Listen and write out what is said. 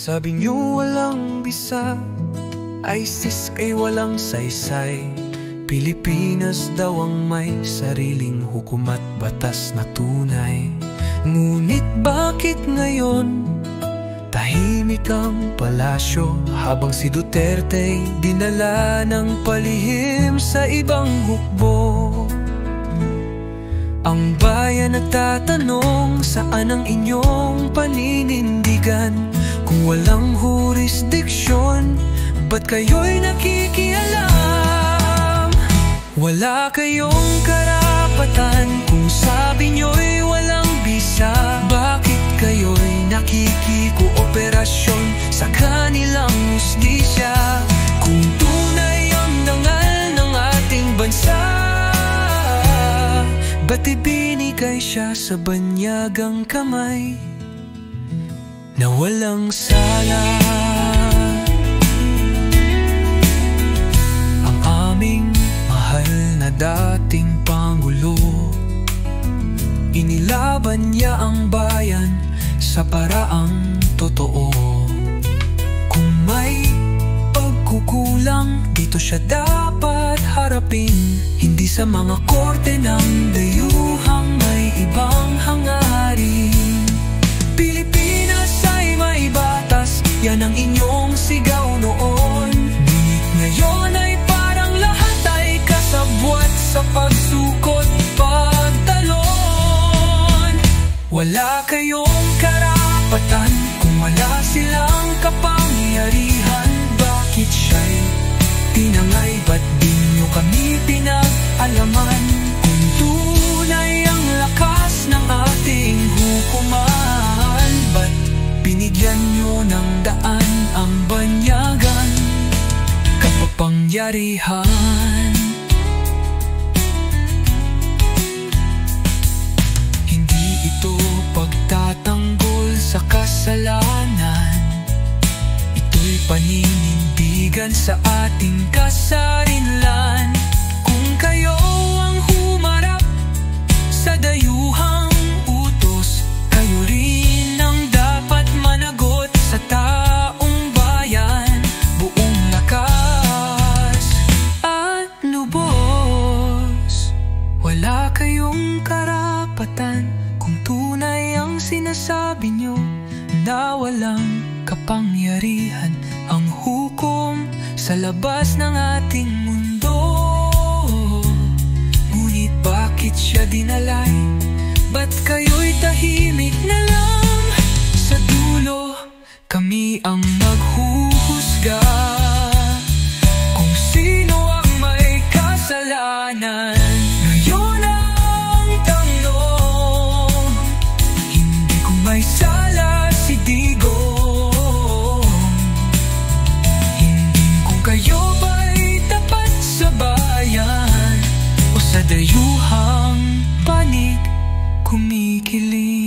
Sabi niyo walang bisa, ISIS kay walang saysay. Pilipinas daw ang may sariling hukom at batas na tunay. Ngunit bakit ngayon tahimik ang palasyo, habang si Duterte dinala ng palihim sa ibang hukbo? Ang bayan nagtatanong, saan ang inyong paninindigan? Kung walang jurisdiksyon, ba't kayo'y nakikialam? Wala kayong karapatan kung sabi nyo'y walang bisa. Bakit kayo'y nakikikooperasyon sa kanilang hustisya? Kung tunay ang dangal ng ating bansa, ba't ibinigay siya sa banyagang kamay na walang sala? Ang aming mahal na dating Pangulo, inilaban niya ang bayan sa paraang totoo. Kung may pagkukulang, dito siya dapat harapin, hindi sa mga korte ng dayuhang may ibang hangarin. Pilipinas ay may batas, yan ang inyong sigaw noon. Ngunit ngayon ay parang lahat ay kasabwat sa pagsukot pagtalon. Wala kayong karapatan kung wala silang kapangyarihan. Bakit siya'y tinangay? Ba't di nyo kami pinag-alaman? Kung tunay ang lakas ng ating hukuman, ba't binigyan nyo ng daan ang banyagan kapapangyarihan? Hindi ito pagtatanggol sa kasalanan, ito'y paninindigan sa ating kasarinlan. Kung kayo ang humarap sa dayuhang utos, kayo rin ang dapat managot sa taong bayan. Buong lakas at lubos, wala kayong karapatan kung tunay ang sinasabi nyo na walang kapangyarihan ang hukom sa labas ng ating mundo. Ngunit bakit siya dinalay? Ba't kayo'y tahimik na lang? Sa dulo, kami ang maghuhusga kung sino ang may kasalanan. Ngayon ang tanong, hindi ko may sala si Digong. Hindi kung kayo ba'y tapat sa bayan o sa dayuhang panig kumikilig.